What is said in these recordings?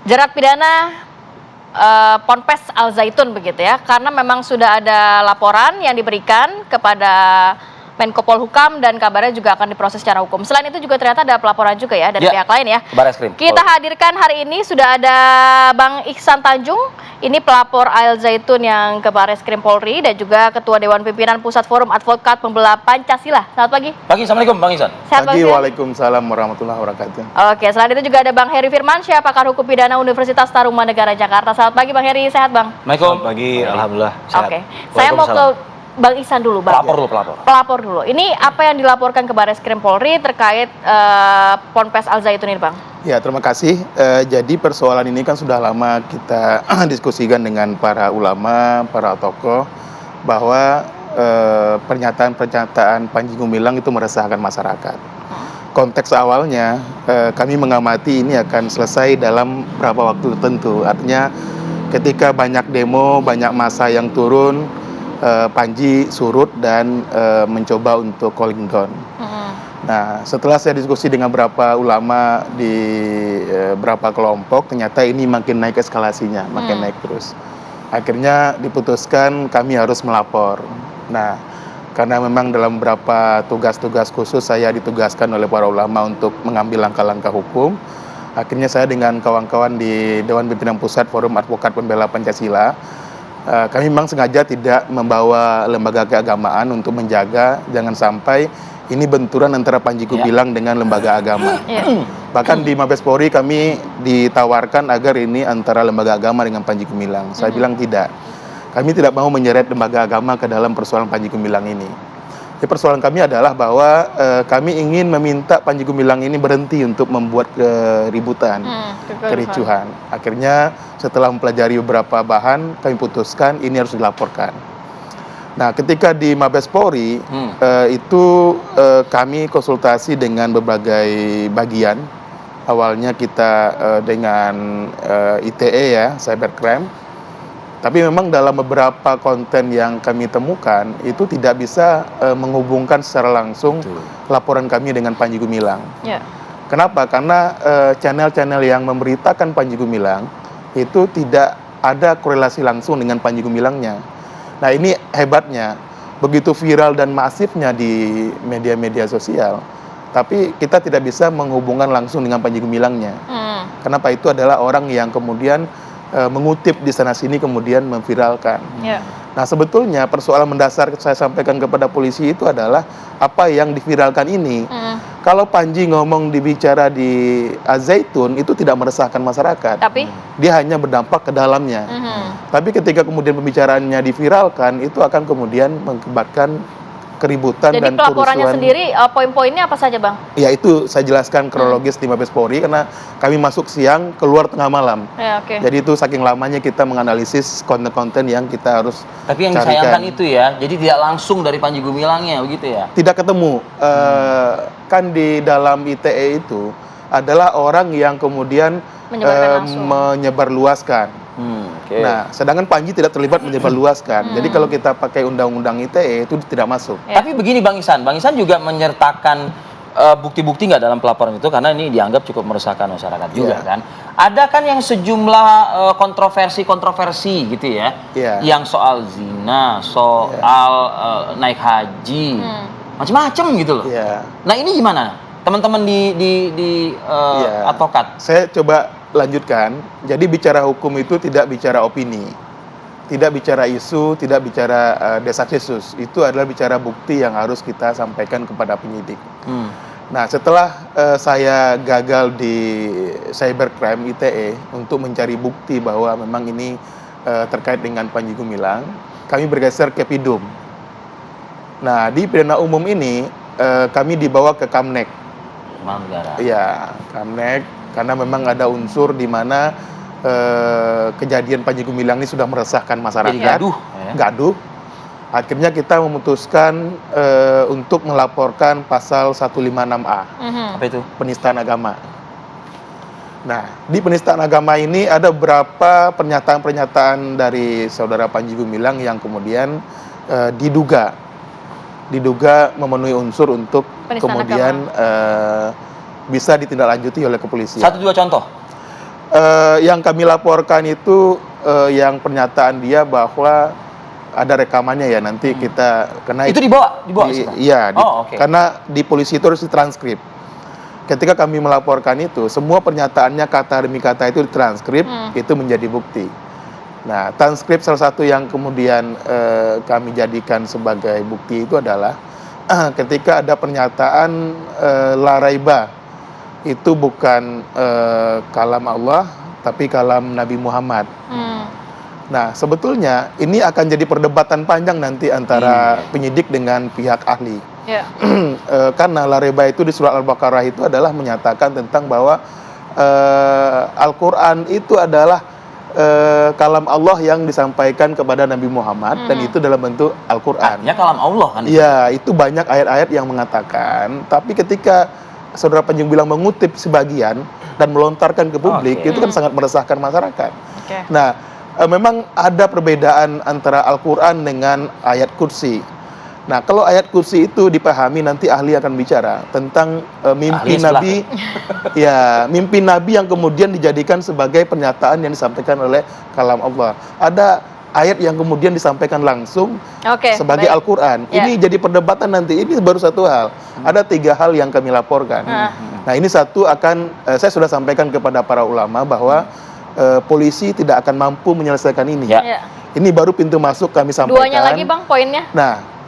jerat pidana Ponpes Al Zaitun begitu ya, karena memang sudah ada laporan yang diberikan kepada Menko Polhukam dan kabarnya juga akan diproses secara hukum. Selain itu juga ternyata ada pelaporan juga ya dari pihak lain ya. Barreskrim. Kita hadirkan hari ini sudah ada Bang Iksan Tanjung, ini pelapor Al Zaitun yang ke Barreskrim Polri dan juga Ketua Dewan Pimpinan Pusat Forum Advokat Pembela Pancasila. Selamat pagi. Pagi, Assalamualaikum Bang Iksan. Sehat, Pagi, Bang. Waalaikumsalam warahmatullahi wabarakatuh. Oke, selain itu juga ada Bang Heri Firmansyah, pakar hukum pidana Universitas Tarumanegara Jakarta. Selamat pagi Bang Heri, sehat Bang? Assalamualaikum. Selamat pagi, alhamdulillah sehat. Oke, saya mau ke Bang Iksan dulu, Bang. Pelapor dulu. Ini apa yang dilaporkan ke Barreskrim Polri terkait Ponpes Al Zaitun ini, Bang? Ya, terima kasih. Jadi persoalan ini kan sudah lama kita diskusikan dengan para ulama, para tokoh, bahwa pernyataan-pernyataan Panji Gumilang itu meresahkan masyarakat. Konteks awalnya kami mengamati ini akan selesai dalam beberapa waktu tertentu. Artinya ketika banyak demo, banyak massa yang turun, Panji surut dan mencoba untuk calling down. Nah, setelah saya diskusi dengan beberapa ulama di beberapa kelompok, ternyata ini makin naik eskalasinya, makin naik terus. Akhirnya diputuskan kami harus melapor. Nah, karena memang dalam beberapa tugas-tugas khusus saya ditugaskan oleh para ulama untuk mengambil langkah-langkah hukum. Akhirnya saya dengan kawan-kawan di Dewan Pimpinan Pusat Forum Advokat Pembela Pancasila, kami memang sengaja tidak membawa lembaga keagamaan untuk menjaga jangan sampai ini benturan antara Panji Gumilang dengan lembaga agama. Bahkan di Mabes Polri kami ditawarkan agar ini antara lembaga agama dengan Panji Gumilang. Saya bilang tidak. Kami tidak mau menyeret lembaga agama ke dalam persoalan Panji Gumilang ini. Jadi persoalan kami adalah bahwa kami ingin meminta Panji Gumilang ini berhenti untuk membuat keributan, kericuhan. Akhirnya setelah mempelajari beberapa bahan, kami putuskan ini harus dilaporkan. Nah, ketika di Mabes Polri, itu kami konsultasi dengan berbagai bagian. Awalnya kita dengan ITE ya, cybercrime. Tapi memang dalam beberapa konten yang kami temukan itu tidak bisa menghubungkan secara langsung laporan kami dengan Panji Gumilang. Kenapa? Karena channel-channel yang memberitakan Panji Gumilang itu tidak ada korelasi langsung dengan Panji Gumilangnya. Nah, ini hebatnya, begitu viral dan masifnya di media-media sosial, tapi kita tidak bisa menghubungkan langsung dengan Panji Gumilangnya. Kenapa? Itu adalah orang yang kemudian mengutip di sana-sini kemudian memviralkan. Nah, sebetulnya persoalan mendasar saya sampaikan kepada polisi itu adalah apa yang diviralkan ini. Kalau Panji ngomong dibicara di Al Zaitun itu tidak meresahkan masyarakat. Tapi dia hanya berdampak ke dalamnya. Tapi ketika kemudian pembicaraannya diviralkan itu akan kemudian mengakibatkan keributan jadi dan pelaporannya kerusuhan. sendiri poin-poinnya apa saja, Bang? Ya, itu saya jelaskan kronologis di Mabes Polri karena kami masuk siang, keluar tengah malam. Jadi itu saking lamanya kita menganalisis konten-konten yang kita harus Tapi yang disayangkan itu ya, jadi tidak langsung dari Panji Gumilangnya begitu ya? Tidak ketemu. Kan di dalam ITE itu adalah orang yang kemudian menyebarluaskan. Nah, sedangkan Panji tidak terlibat menyebarluaskan. Jadi kalau kita pakai undang-undang ITE itu tidak masuk. Tapi begini Bang Iksan juga menyertakan bukti-bukti nggak dalam pelaporan itu karena ini dianggap cukup meresahkan masyarakat juga kan. Ada kan yang sejumlah kontroversi gitu ya, yang soal zina, soal naik haji, macam-macam gitu loh. Nah, ini gimana? Teman-teman di advokat. Saya coba lanjutkan. Jadi bicara hukum itu tidak bicara opini, tidak bicara isu, tidak bicara desas-desus. Itu adalah bicara bukti yang harus kita sampaikan kepada penyidik. Nah, setelah saya gagal di cybercrime ITE untuk mencari bukti bahwa memang ini terkait dengan Panji Gumilang, kami bergeser ke PIDUM. Nah, di pidana umum ini kami dibawa ke Kamnek. Iya, Kamnek, karena memang ada unsur di mana kejadian Panji Gumilang ini sudah meresahkan masyarakat. Gaduh. Akhirnya kita memutuskan untuk melaporkan pasal 156A. Apa itu? Penistaan agama. Nah, di penistaan agama ini ada beberapa pernyataan-pernyataan dari saudara Panji Gumilang yang kemudian diduga memenuhi unsur untuk kemudian bisa ditindaklanjuti oleh kepolisian. 1-2 contoh. Yang kami laporkan itu yang pernyataan dia bahwa ada rekamannya ya, nanti kita kena Itu dibawa sekarang? Iya, Oh, oke. karena di polisi itu harus ditranskrip. Ketika kami melaporkan itu, semua pernyataannya kata demi kata itu ditranskrip, itu menjadi bukti. Nah, transkrip salah satu yang kemudian kami jadikan sebagai bukti itu adalah ketika ada pernyataan la raiba, itu bukan kalam Allah, tapi kalam Nabi Muhammad. Nah, sebetulnya ini akan jadi perdebatan panjang nanti antara penyidik dengan pihak ahli. Ya. Karena la raiba itu di surat Al-Baqarah itu adalah menyatakan tentang bahwa Al-Quran itu adalah kalam Allah yang disampaikan kepada Nabi Muhammad, dan itu dalam bentuk Al-Quran. Artinya kalam Allah kan? Iya, itu banyak ayat-ayat yang mengatakan, tapi ketika saudara Panjung bilang mengutip sebagian dan melontarkan ke publik, itu kan sangat meresahkan masyarakat. Nah, memang ada perbedaan antara Al-Quran dengan ayat kursi. Nah, kalau ayat kursi itu dipahami, nanti ahli akan bicara tentang mimpi Nabi, ya, mimpi Nabi yang kemudian dijadikan sebagai pernyataan yang disampaikan oleh kalam Allah. Ada ayat yang kemudian disampaikan langsung sebagai Al-Quran. Ini jadi perdebatan nanti. Ini baru satu hal. Ada 3 hal yang kami laporkan. Nah, ini satu saya sudah sampaikan kepada para ulama bahwa polisi tidak akan mampu menyelesaikan ini. Ini baru pintu masuk kami sampaikan. Duanya lagi Bang poinnya. Nah,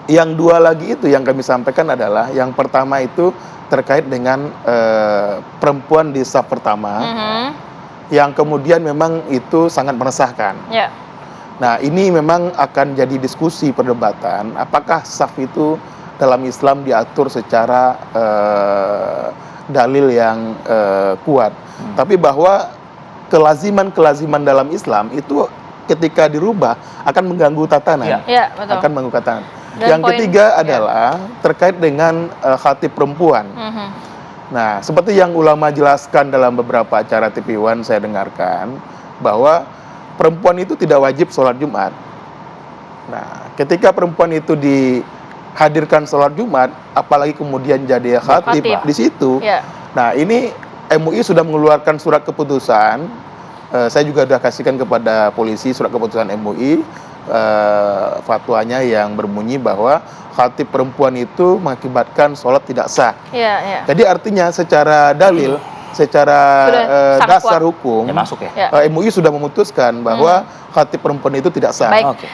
yang 2 lagi itu yang kami sampaikan adalah yang pertama itu terkait dengan perempuan di saf pertama, yang kemudian memang itu sangat meresahkan. Nah, ini memang akan jadi diskusi perdebatan, apakah saf itu dalam Islam diatur secara dalil yang kuat. Tapi bahwa kelaziman dalam Islam itu ketika dirubah akan mengganggu tatanan. Betul. Akan mengganggu tatanan. Dan yang ketiga adalah terkait dengan khatib perempuan. Nah, seperti yang ulama jelaskan dalam beberapa acara TV One saya dengarkan, bahwa perempuan itu tidak wajib sholat Jumat. Nah, ketika perempuan itu dihadirkan sholat Jumat, apalagi kemudian jadi khatib di situ. Nah, ini MUI sudah mengeluarkan surat keputusan. Saya juga sudah kasihkan kepada polisi surat keputusan MUI, fatwanya yang berbunyi bahwa khatib perempuan itu mengakibatkan sholat tidak sah. Jadi artinya secara dalil, secara dasar hukum, MUI sudah memutuskan bahwa khatib perempuan itu tidak sah.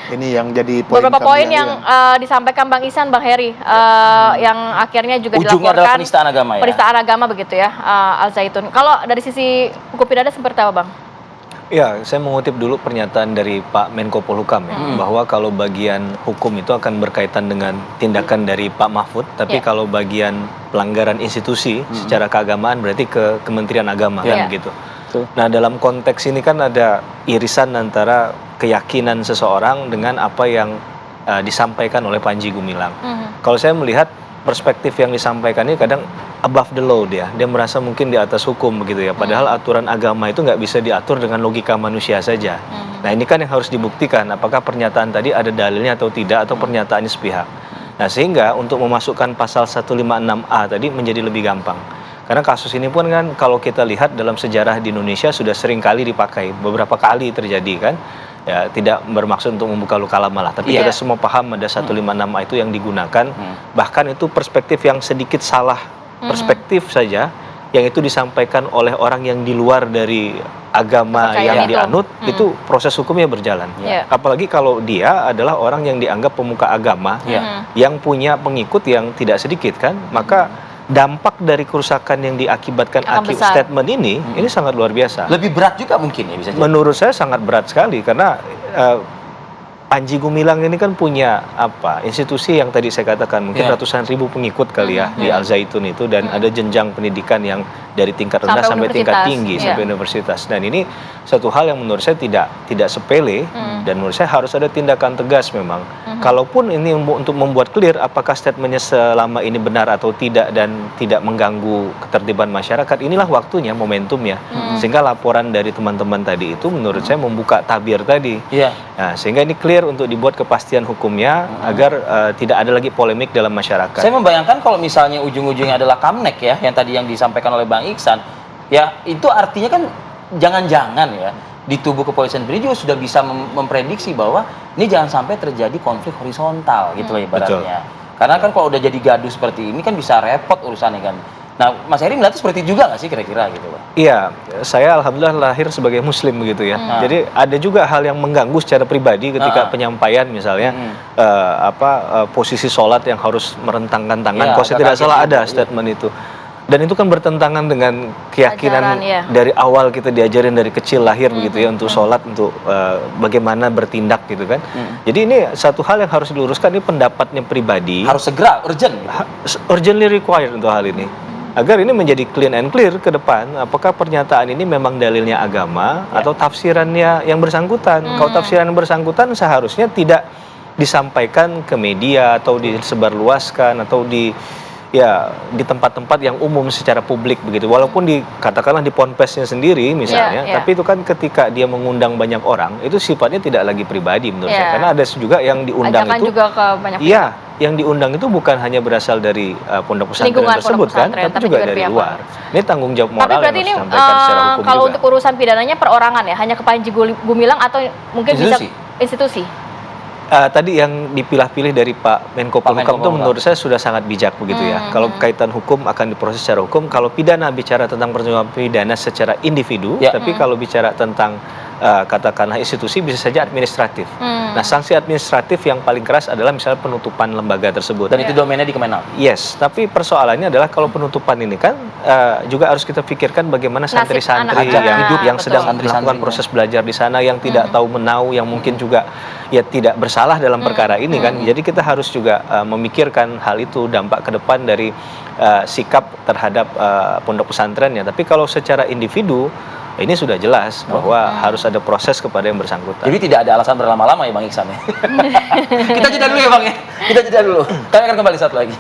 Ini yang jadi poin. Beberapa poin yang disampaikan Bang Ihsan, Bang Heri, yang akhirnya juga ujungnya dilaporkan adalah penistaan agama ya. Penistaan agama begitu ya, Al Zaitun. Kalau dari sisi hukum pidana seperti apa, Bang? Ya, saya mengutip dulu pernyataan dari Pak Menko Polhukam ya, bahwa kalau bagian hukum itu akan berkaitan dengan tindakan dari Pak Mahfud, tapi kalau bagian pelanggaran institusi secara keagamaan berarti ke Kementerian Agama kan gitu. Nah, dalam konteks ini kan ada irisan antara keyakinan seseorang dengan apa yang disampaikan oleh Panji Gumilang. Kalau saya melihat perspektif yang disampaikan ini kadang above the law, dia merasa mungkin di atas hukum begitu ya, padahal aturan agama itu nggak bisa diatur dengan logika manusia saja. Nah, ini kan yang harus dibuktikan, apakah pernyataan tadi ada dalilnya atau tidak, atau pernyataannya sepihak. Nah, sehingga untuk memasukkan pasal 156A tadi menjadi lebih gampang, karena kasus ini pun kan kalau kita lihat dalam sejarah di Indonesia sudah sering kali dipakai, beberapa kali terjadi kan. Ya, tidak bermaksud untuk membuka luka lama lah, tapi kita semua paham ada 156A itu yang digunakan, bahkan itu perspektif yang sedikit salah perspektif saja, yang itu disampaikan oleh orang yang di luar dari agama yang dianut, itu proses hukumnya berjalan. Apalagi kalau dia adalah orang yang dianggap pemuka agama, yang punya pengikut yang tidak sedikit kan, maka dampak dari kerusakan yang diakibatkan akibat statement ini sangat luar biasa. Lebih berat juga mungkin ya bisa jadi. Menurut saya sangat berat sekali, karena Panji Gumilang ini kan punya institusi yang tadi saya katakan mungkin ratusan ribu pengikut kali ya di Al Zaitun itu, dan ada jenjang pendidikan yang dari tingkat rendah sampai tingkat tinggi sampai universitas, dan ini satu hal yang menurut saya tidak sepele, dan menurut saya harus ada tindakan tegas memang. Kalaupun ini untuk membuat clear apakah statementnya selama ini benar atau tidak dan tidak mengganggu ketertiban masyarakat, inilah waktunya, momentumnya, sehingga laporan dari teman-teman tadi itu menurut saya membuka tabir tadi. Nah, sehingga ini clear untuk dibuat kepastian hukumnya agar tidak ada lagi polemik dalam masyarakat. Saya membayangkan kalau misalnya ujung-ujungnya adalah Kamnek ya, yang tadi yang disampaikan oleh Bang Ihsan, ya itu artinya kan jangan-jangan ya di tubuh kepolisian sendiri juga sudah bisa memprediksi bahwa ini jangan sampai terjadi konflik horizontal gitu loh ibaratnya. Karena kan kalau udah jadi gaduh seperti ini kan bisa repot urusannya kan. Nah, Mas Heri melihatnya seperti itu juga nggak sih kira-kira gitu loh? Iya, saya alhamdulillah lahir sebagai muslim begitu ya. Jadi ada juga hal yang mengganggu secara pribadi ketika penyampaian misalnya posisi sholat yang harus merentangkan tangan. Kalau saya tidak salah ada statement itu. Dan itu kan bertentangan dengan keyakinan dari awal kita diajarin dari kecil lahir begitu ya untuk sholat, untuk bagaimana bertindak gitu kan. Jadi ini satu hal yang harus diluruskan, ini pendapatnya pribadi. Harus segera, urgent. Urgently required untuk hal ini. Agar ini menjadi clean and clear ke depan, apakah pernyataan ini memang dalilnya agama atau tafsirannya yang bersangkutan. Kalau tafsiran yang bersangkutan seharusnya tidak disampaikan ke media atau disebarluaskan atau di tempat-tempat yang umum secara publik begitu. Walaupun katakanlah di ponpesnya sendiri misalnya, tapi itu kan ketika dia mengundang banyak orang, itu sifatnya tidak lagi pribadi menurut saya. Karena ada juga yang diundang ajakan itu juga ke banyak pihak. Iya, yang diundang itu bukan hanya berasal dari pondok pesantren tersebut kan, tapi juga dari luar. Ini tanggung jawab moral tapi berarti yang ini harus disampaikan secara hukum kalau juga. untuk urusan pidananya perorangan ya, hanya ke Panji Gumilang atau mungkin bisa institusi? Tadi yang dipilah-pilih dari Pak Menko Polhukam itu menurut saya sudah sangat bijak begitu ya. Kalau kaitan hukum akan diproses secara hukum. Kalau pidana bicara tentang pertanggungan pidana secara individu, tapi kalau bicara tentang katakanlah institusi bisa saja administratif. Nah, sanksi administratif yang paling keras adalah misalnya penutupan lembaga tersebut. Dan itu domainnya di Kemenang. Yes, tapi persoalannya adalah kalau penutupan ini kan juga harus kita pikirkan bagaimana santri-santri yang sedang melakukan proses belajar di sana, yang tidak tahu menau, yang mungkin juga ya tidak bersalah dalam perkara ini kan. Jadi kita harus juga memikirkan hal itu, dampak ke depan dari sikap terhadap pondok pesantrennya. Tapi kalau secara individu ini sudah jelas bahwa harus ada proses kepada yang bersangkutan. Jadi tidak ada alasan berlama-lama ya Bang Iksan ya. Kita jeda dulu ya Bang ya. Kita jeda dulu. Kami akan kembali saat lagi.